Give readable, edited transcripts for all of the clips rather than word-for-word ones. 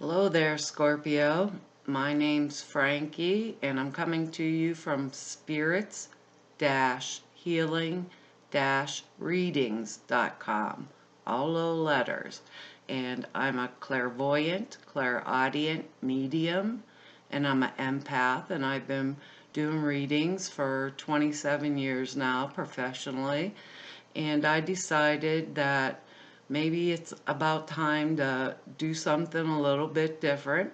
Hello there, Scorpio. My name's Frankie, and I'm coming to you from spirits-healing-readings.com, all low letters. And I'm a clairvoyant, clairaudient medium, and I'm an empath, and I've been doing readings for 27 years now professionally. And I decided that maybe it's about time to do something a little bit different.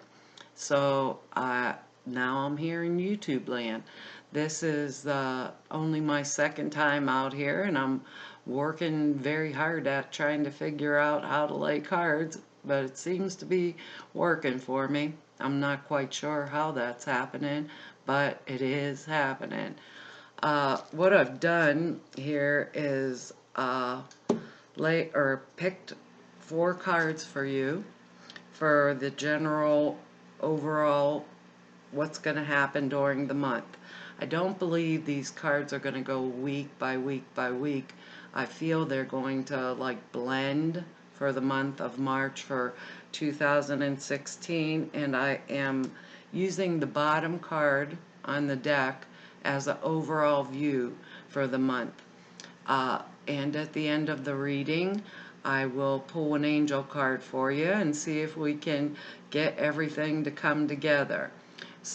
So now I'm here in YouTube land. This is only my second time out here, and I'm working very hard at trying to figure out how to lay cards, but it seems to be working for me. I'm not quite sure how that's happening, but it is happening. What I've done here is picked 4 cards for you for the general overall what's going to happen during the month. I don't believe these cards are going to go week by week by week. I feel they're going to like blend for the month of March for 2016, and I am using the bottom card on the deck as an overall view for the month. And at the end of the reading, I will pull an angel card for you and see if we can get everything to come together.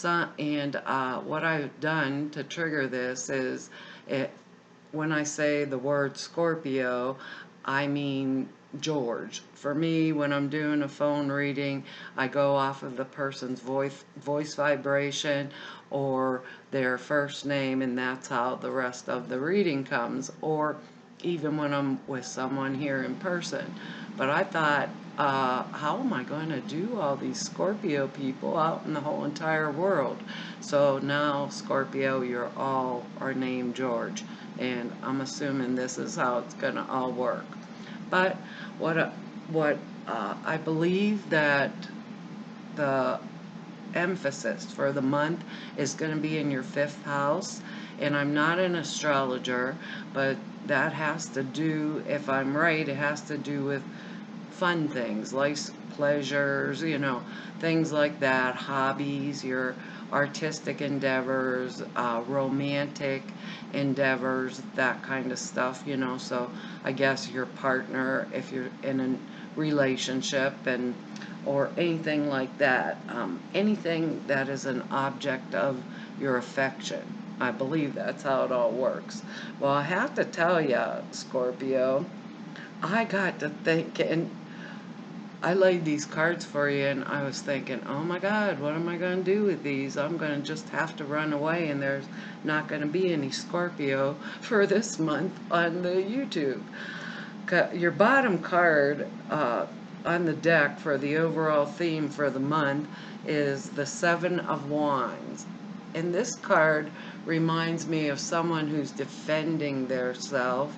What I've done to trigger this is, when I say the word Scorpio, I mean George. For me, when I'm doing a phone reading, I go off of the person's voice vibration or their first name, and that's how the rest of the reading comes, or even when I'm with someone here in person. But I thought, how am I going to do all these Scorpio people out in the whole entire world? So now, Scorpio, you're all are named George, and I'm assuming this is how it's going to all work. But what I believe that the emphasis for the month is going to be in your 5th house, and I'm not an astrologer, but that has to do, if I'm right, it has to do with fun things, life pleasures, things like that, hobbies, your artistic endeavors, romantic endeavors, that kind of stuff, so I guess your partner, if you're in a relationship, or anything like that, anything that is an object of your affection. I believe that's how it all works. Well, I have to tell you, Scorpio, I got to thinking, I laid these cards for you, and I was thinking, oh my God, what am I going to do with these? I'm going to just have to run away, and there's not going to be any Scorpio for this month on the YouTube. Your bottom card on the deck for the overall theme for the month is the 7 of Wands. And this card reminds me of someone who's defending their self.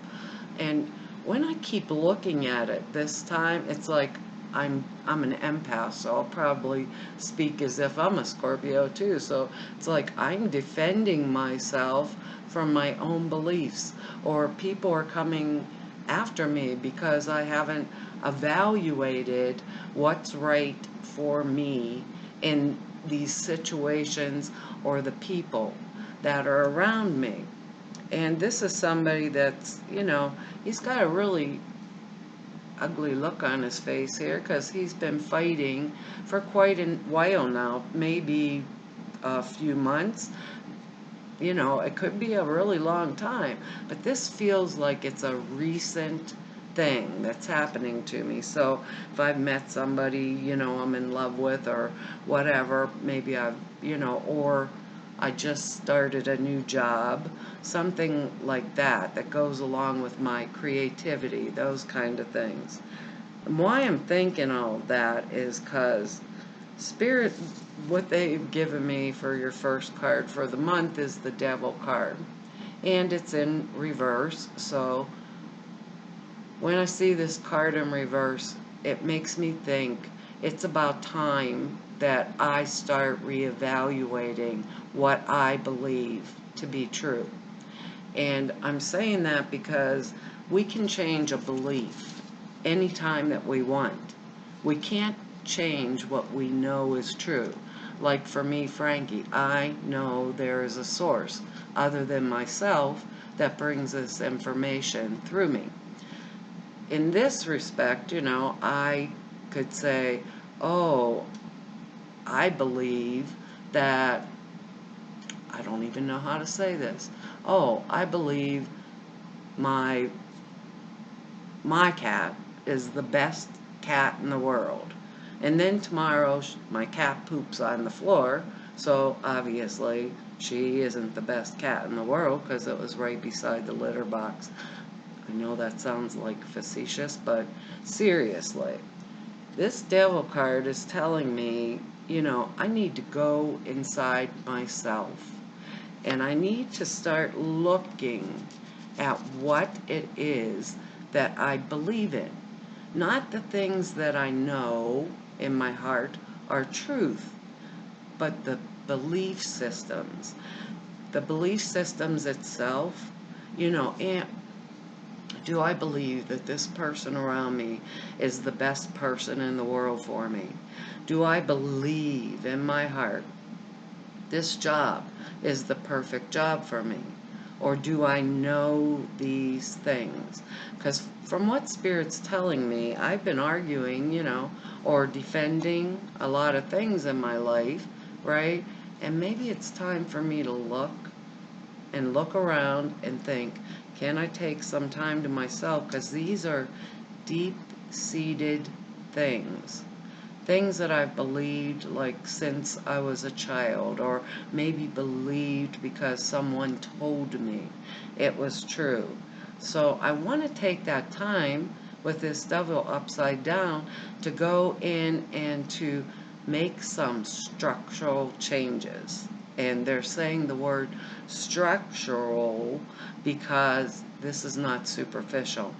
And when I keep looking at it this time, it's like I'm an empath, so I'll probably speak as if I'm a Scorpio too. So it's like I'm defending myself from my own beliefs, or people are coming after me because I haven't evaluated what's right for me in these situations or the people that are around me. And this is somebody that's, he's got a really ugly look on his face here because he's been fighting for quite a while now, maybe a few months. It could be a really long time, but this feels like it's a recent thing that's happening to me. So if I've met somebody, I'm in love with, or whatever, maybe or I just started a new job, something like that goes along with my creativity, those kind of things. And why I'm thinking all of that is because Spirit, what they've given me for your first card for the month is the Devil card. And it's in reverse, so when I see this card in reverse, it makes me think it's about time that I start reevaluating what I believe to be true. And I'm saying that because we can change a belief anytime that we want. We can't change what we know is true. Like for me, Frankie, I know there is a source other than myself that brings this information through me. In this respect, I could say, oh, I believe that, I don't even know how to say this. Oh, I believe my my cat is the best cat in the world. And then tomorrow my cat poops on the floor, so obviously she isn't the best cat in the world because it was right beside the litter box. I know that sounds like facetious, but seriously, this devil card is telling me, I need to go inside myself and I need to start looking at what it is that I believe in. Not the things that I know in my heart are truth, but the belief systems. The belief systems itself, and do I believe that this person around me is the best person in the world for me? Do I believe in my heart this job is the perfect job for me? Or do I know these things? Because from what Spirit's telling me, I've been arguing, or defending a lot of things in my life, right? And maybe it's time for me to look around and think, can I take some time to myself? Because these are deep-seated things. Things that I've believed like since I was a child, or maybe believed because someone told me it was true. So I want to take that time with this devil upside down to go in and to make some structural changes. And they're saying the word structural because this is not superficial.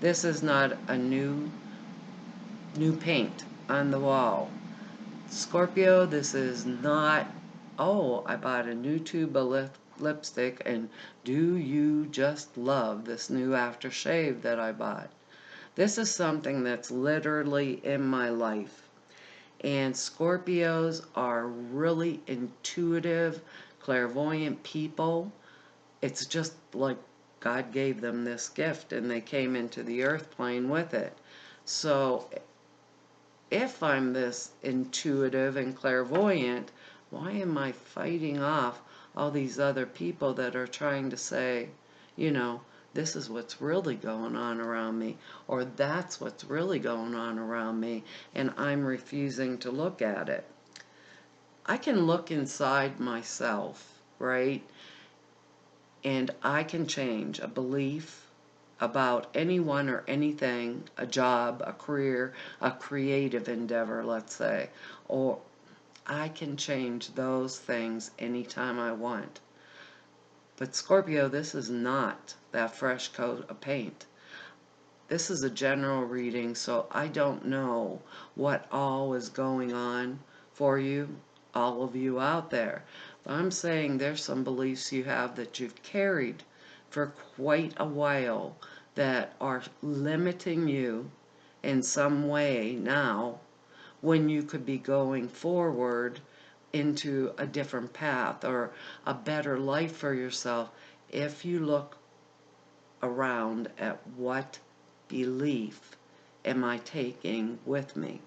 This is not a new paint on the wall. Scorpio, this is not, oh, I bought a new tube of lipstick and do you just love this new aftershave that I bought? This is something that's literally in my life. And Scorpios are really intuitive, clairvoyant people. It's just like God gave them this gift and they came into the earth plane with it. So if I'm this intuitive and clairvoyant, why am I fighting off all these other people that are trying to say, this is what's really going on around me, or that's what's really going on around me, and I'm refusing to look at it? I can look inside myself, right? And I can change a belief about anyone or anything, a job, a career, a creative endeavor, let's say, or I can change those things anytime I want. But Scorpio, this is not that fresh coat of paint. This is a general reading, so I don't know what all is going on for you, all of you out there. But I'm saying there's some beliefs you have that you've carried for quite a while that are limiting you in some way now when you could be going forward into a different path or a better life for yourself if you look around at what belief am I taking with me?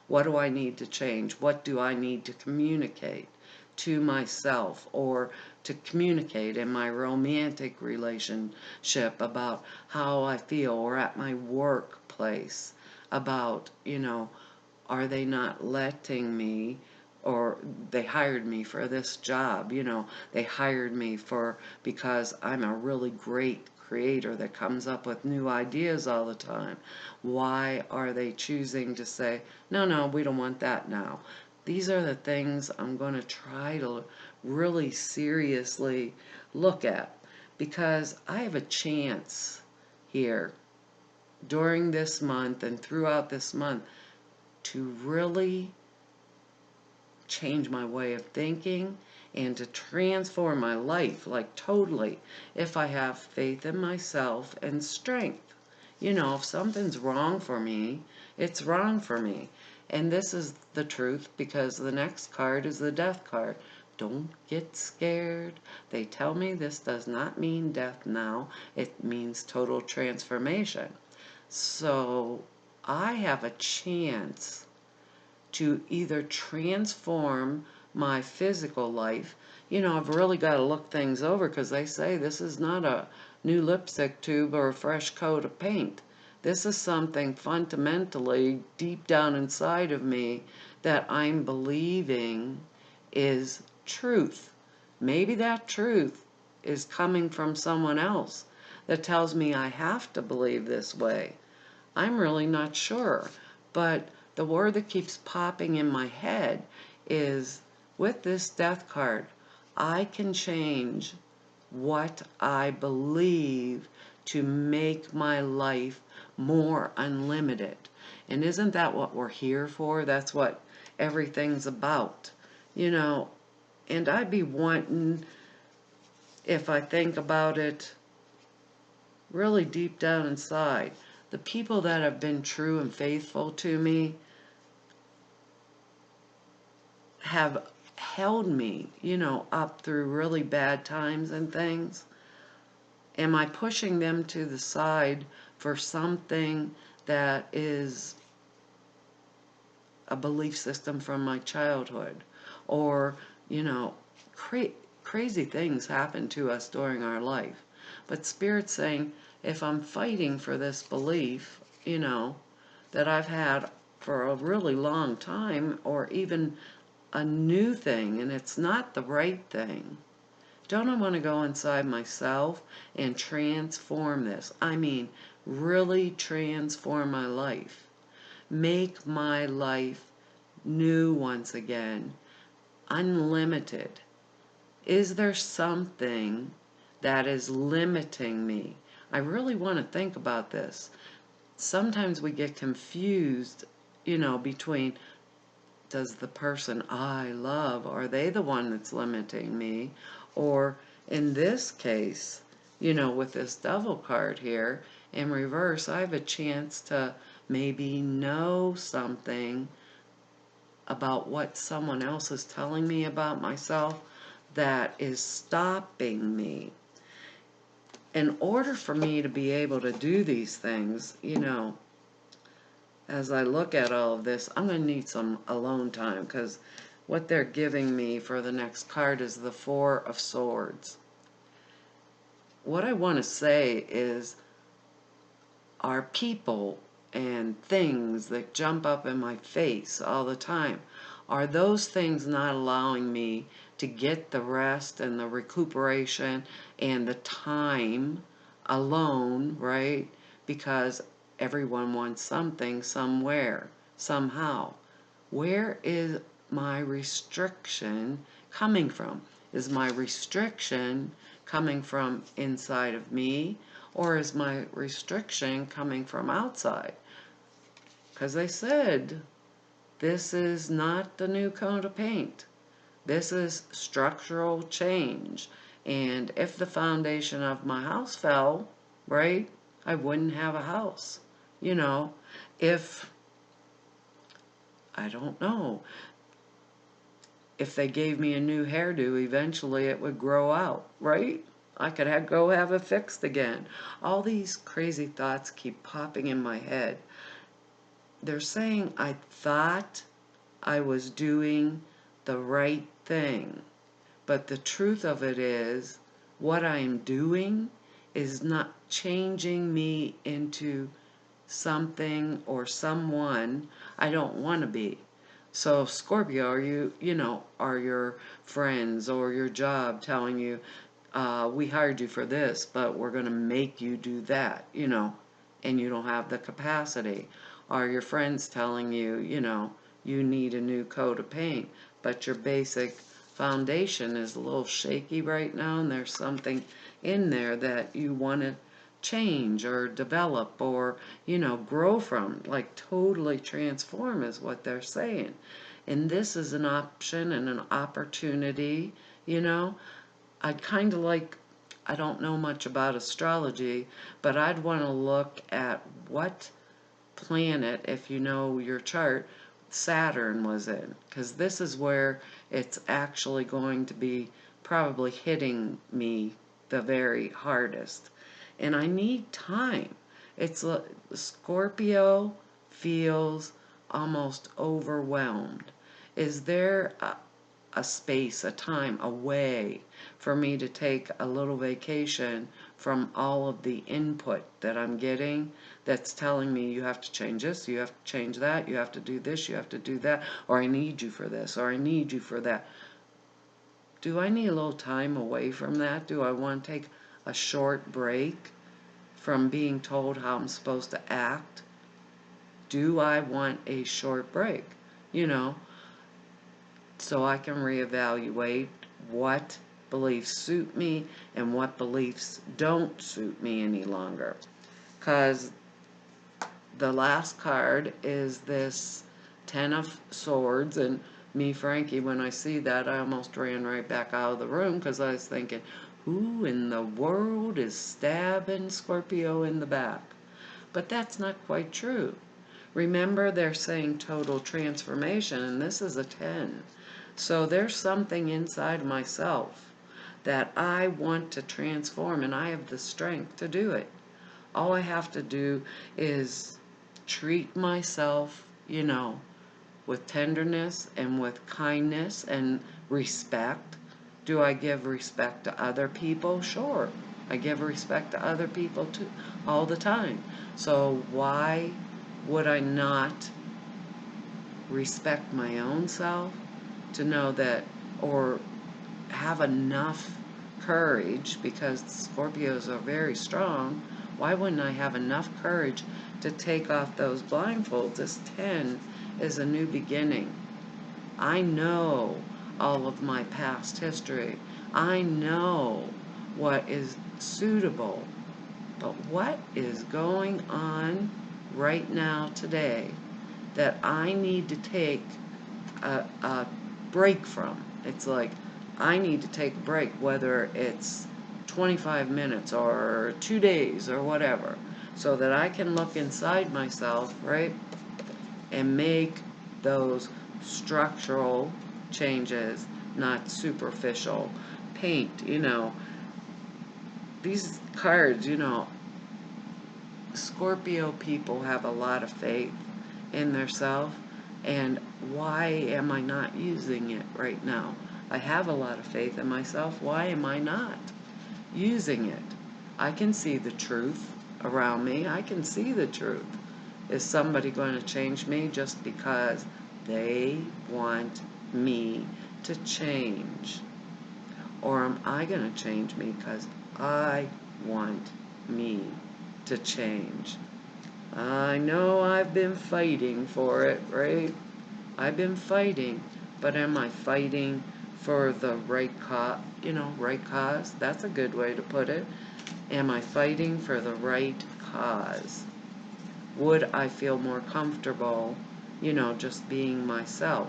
What do I need to change? What do I need to communicate to myself or to communicate in my romantic relationship about how I feel, or at my workplace about, are they not letting me, or they hired me for this job, they hired me because I'm a really great creator that comes up with new ideas all the time. Why are they choosing to say, no, we don't want that now? These are the things I'm going to try to really seriously look at, because I have a chance here during this month and throughout this month to really change my way of thinking and to transform my life, like totally, if I have faith in myself and strength. If something's wrong for me, It's wrong for me. And this is the truth, because the next card is the death card. Don't get scared. They tell me this does not mean death now. It means total transformation. So I have a chance to either transform my physical life. I've really got to look things over, because they say this is not a new lipstick tube or a fresh coat of paint. This is something fundamentally deep down inside of me that I'm believing is truth. Maybe that truth is coming from someone else that tells me I have to believe this way. I'm really not sure. But the word that keeps popping in my head is, with this death card, I can change what I believe to make my life more unlimited. And isn't that what we're here for? That's what everything's about. And I'd be wanting, if I think about it really deep down inside, the people that have been true and faithful to me have held me, up through really bad times and things. Am I pushing them to the side for something that is a belief system from my childhood? Or, crazy things happen to us during our life. But Spirit's saying, if I'm fighting for this belief, that I've had for a really long time, or even a new thing, and it's not the right thing, don't I want to go inside myself and transform this? I mean, really transform my life. Make my life new once again. Unlimited. Is there something that is limiting me? I really want to think about this. Sometimes we get confused, between, does the person I love, are they the one that's limiting me? Or in this case, with this devil card here in reverse, I have a chance to maybe know something about what someone else is telling me about myself that is stopping me. In order for me to be able to do these things, as I look at all of this, I'm going to need some alone time, because what they're giving me for the next card is the Four of Swords. What I want to say is, are people and things that jump up in my face all the time, are those things not allowing me to get the rest and the recuperation and the time alone, right? Because everyone wants something, somewhere, somehow. Where is my restriction coming from? Is my restriction coming from inside of me, or is my restriction coming from outside? Because they said, this is not the new coat of paint. This is structural change. And if the foundation of my house fell, right, I wouldn't have a house. If, I don't know, if they gave me a new hairdo, eventually it would grow out, right? I could go have it fixed again. All these crazy thoughts keep popping in my head. They're saying I thought I was doing the right thing. But the truth of it is, what I'm doing is not changing me into something or someone I don't want to be. So Scorpio, are your friends or your job telling you, we hired you for this, but we're going to make you do that, and you don't have the capacity? Are your friends telling you, you need a new coat of paint, but your basic foundation is a little shaky right now, and there's something in there that you want to change or develop or, grow from, like totally transform is what they're saying. And this is an option and an opportunity, I'd kind of like, I don't know much about astrology, but I'd want to look at what planet, if you know your chart, Saturn was in. Because this is where it's actually going to be probably hitting me the very hardest. And I need time. It's Scorpio feels almost overwhelmed. Is there a space, a time, a way for me to take a little vacation from all of the input that I'm getting that's telling me you have to change this, you have to change that, you have to do this, you have to do that, or I need you for this, or I need you for that. Do I need a little time away from that? Do I want to take a short break from being told how I'm supposed to act? Do I want a short break? You know, so I can reevaluate what beliefs suit me and what beliefs don't suit me any longer. Because the last card is this Ten of Swords, and me, Frankie, when I see that, I almost ran right back out of the room because I was thinking, who in the world is stabbing Scorpio in the back? But that's not quite true. Remember, they're saying total transformation, and this is a 10. So there's something inside myself that I want to transform, and I have the strength to do it. All I have to do is treat myself, you know, with tenderness and with kindness and respect. Do I give respect to other people? Sure. I give respect to other people too, all the time. So why would I not respect my own self to know that, or have enough courage, because Scorpios are very strong? Why wouldn't I have enough courage to take off those blindfolds? This 10 is a new beginning. I know all of my past history. I know what is suitable. But what is going on right now today that I need to take a break from? It's like I need to take a break, whether it's 25 minutes or 2 days or whatever, so that I can look inside myself, right, and make those structural changes, not superficial. Paint, you know, these cards, you know, Scorpio people have a lot of faith in their self, and why am I not using it right now? I have a lot of faith in myself. Why am I not using it? I can see the truth around me. I can see the truth. Is somebody going to change me just because they want me to change? Or am I going to change me because I want me to change? I know I've been fighting for it, right? I've been fighting, but am I fighting for the right cause? You know, right cause? That's a good way to put it. Am I fighting for the right cause? Would I feel more comfortable, you know, just being myself?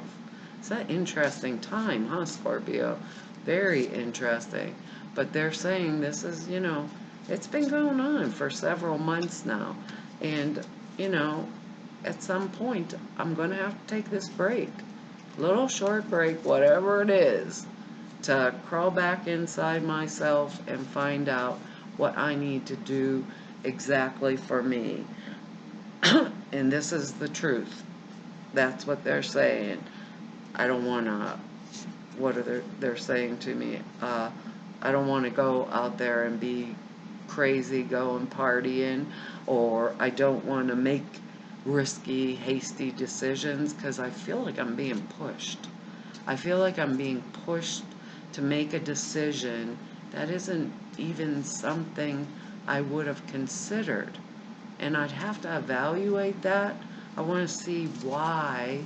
It's an interesting time, huh, Scorpio? Very interesting. But they're saying this is, you know, it's been going on for several months now. And, you know, at some point, I'm going to have to take this break. Little short break, whatever it is, to crawl back inside myself and find out what I need to do exactly for me. And this is the truth. That's what they're saying. I don't want to, what are they're saying to me? I don't want to go out there and be crazy, going partying, or I don't want to make risky, hasty decisions because I feel like I'm being pushed. I feel like I'm being pushed to make a decision that isn't even something I would have considered. And I'd have to evaluate that. I want to see why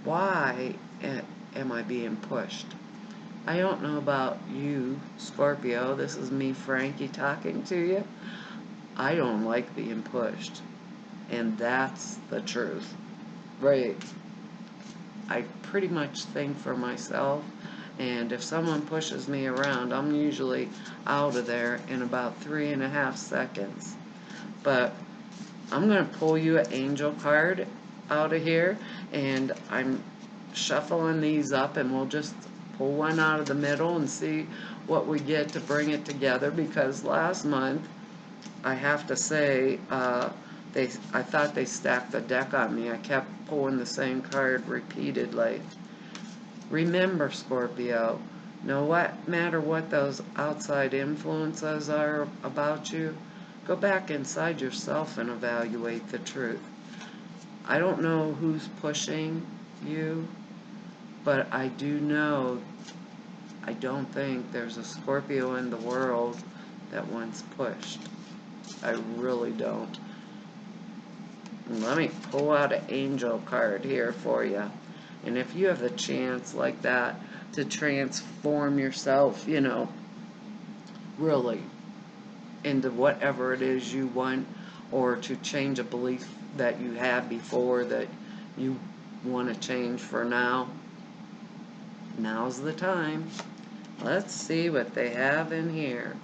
am I being pushed? I don't know about you, Scorpio. This is me, Frankie, talking to you. I don't like being pushed. And that's the truth. Right. I pretty much think for myself, and if someone pushes me around, I'm usually out of there in about 3.5 seconds. But I'm going to pull you an angel card out of here, and I'm shuffling these up, and we'll just pull one out of the middle and see what we get to bring it together, because last month, I have to say, I thought they stacked the deck on me. I kept pulling the same card repeatedly. Remember, Scorpio, no matter what those outside influences are about you, go back inside yourself and evaluate the truth. I don't know who's pushing you, but I do know I don't think there's a Scorpio in the world that wants pushed. I really don't. Let me pull out an angel card here for you. And if you have the chance like that to transform yourself, really into whatever it is you want, or to change a belief that you had before that you want to change for now, now's the time. Let's see what they have in here.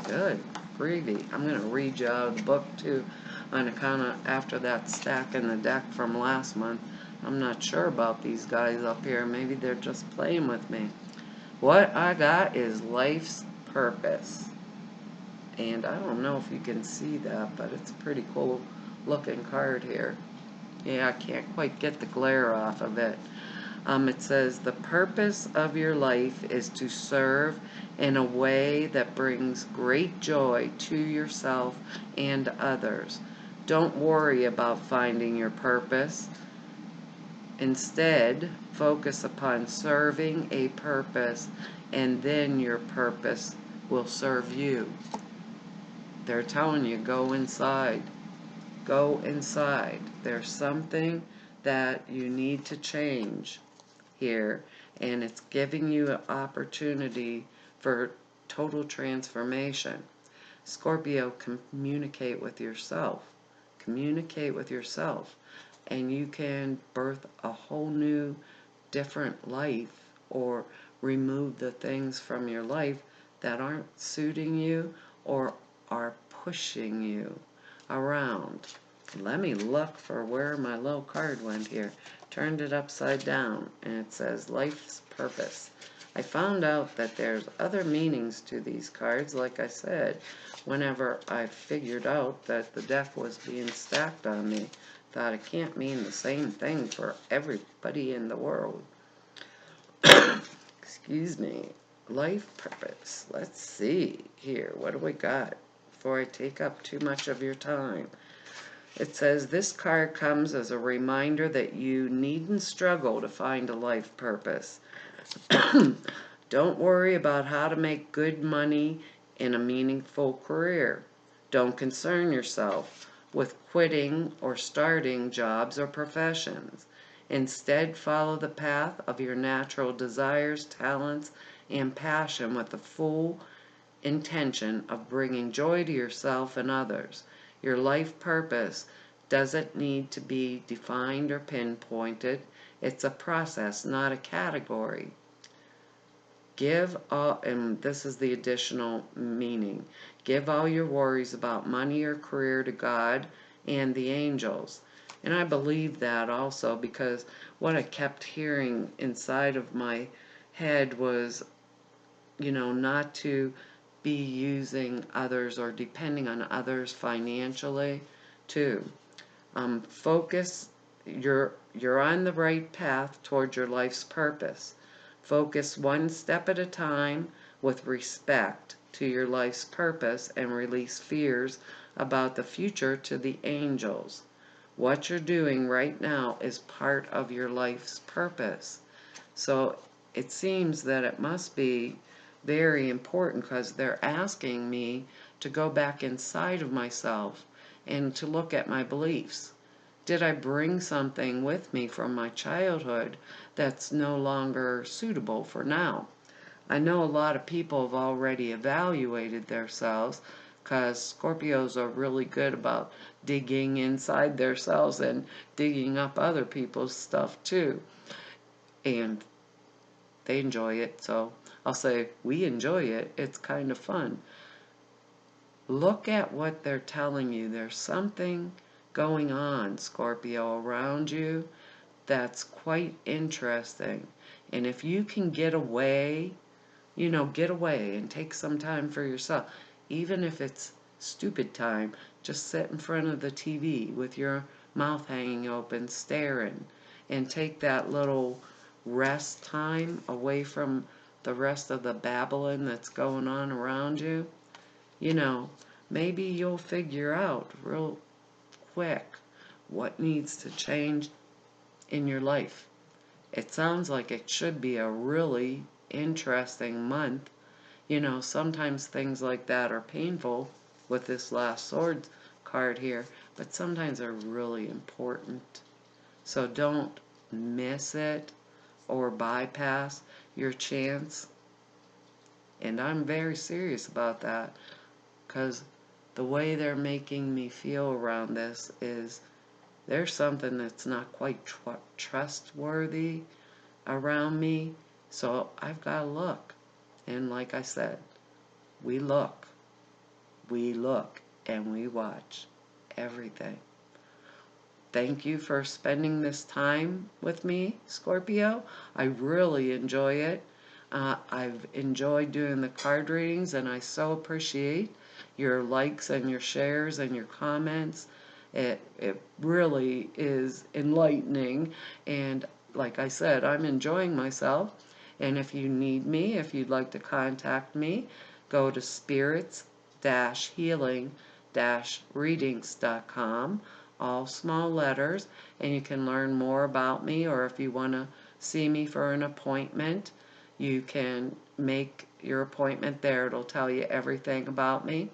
Good gravy. I'm going to read you out of the book too, on account of after that stack in the deck from last month. I'm not sure about these guys up here. Maybe they're just playing with me. What I got is life's purpose. And I don't know if you can see that, but it's a pretty cool looking card here. Yeah, I can't quite get the glare off of it. It says, the purpose of your life is to serve in a way that brings great joy to yourself and others. Don't worry about finding your purpose. Instead, focus upon serving a purpose, and then your purpose will serve you. They're telling you, go inside. Go inside. There's something that you need to change here, and it's giving you an opportunity for total transformation. Scorpio, communicate with yourself. Communicate with yourself, and you can birth a whole new, different life, or remove the things from your life that aren't suiting you or are pushing you around. Let me look for where my little card went here. Turned it upside down, and it says life's purpose. I found out that there's other meanings to these cards, like I said, whenever I figured out that the deck was being stacked on me. Thought it can't mean the same thing for everybody in the world. Excuse me. Life purpose. Let's see here. What do we got before I take up too much of your time? It says, this card comes as a reminder that you needn't struggle to find a life purpose. Don't worry about how to make good money in a meaningful career. Don't concern yourself with quitting or starting jobs or professions. Instead, follow the path of your natural desires, talents, and passion with the full intention of bringing joy to yourself and others. Your life purpose doesn't need to be defined or pinpointed. It's a process, not a category. Give all, and this is the additional meaning, give all your worries about money or career to God and the angels. And I believe that also, because what I kept hearing inside of my head was, not to be using others or depending on others financially too. Focus, you're on the right path toward your life's purpose. Focus one step at a time with respect to your life's purpose, and release fears about the future to the angels. What you're doing right now is part of your life's purpose. So it seems that it must be very important, because they're asking me to go back inside of myself and to look at my beliefs. Did I bring something with me from my childhood that's no longer suitable for now? I know a lot of people have already evaluated themselves, because Scorpios are really good about digging inside themselves and digging up other people's stuff too. And they enjoy it, so I'll say we enjoy it. It's kind of fun. look at what they're telling you. There's something going on, Scorpio, around you that's quite interesting. And if you can get away, get away and take some time for yourself, even if it's stupid time, just sit in front of the TV with your mouth hanging open, staring, and take that little rest time away from the rest of the babbling that's going on around you. You know, maybe you'll figure out real quick what needs to change in your life. It sounds like it should be a really interesting month. Sometimes things like that are painful with this last swords card here, but sometimes they're really important. So don't miss it or bypass your chance. And I'm very serious about that, because the way they're making me feel around this is there's something that's not quite trustworthy around me, so I've got to look. And like I said, we look, and we watch everything. Thank you for spending this time with me, Scorpio. I really enjoy it. I've enjoyed doing the card readings, and I so appreciate your likes and your shares and your comments. It really is enlightening, and like I said, I'm enjoying myself. And if you need me, if you'd like to contact me, go to spirits-healing-readings.com, all small letters, and you can learn more about me, or if you want to see me for an appointment, you can make your appointment there. It'll tell you everything about me.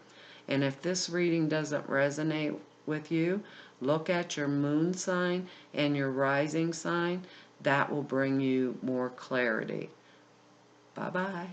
And if this reading doesn't resonate with you, look at your moon sign and your rising sign. That will bring you more clarity. Bye-bye.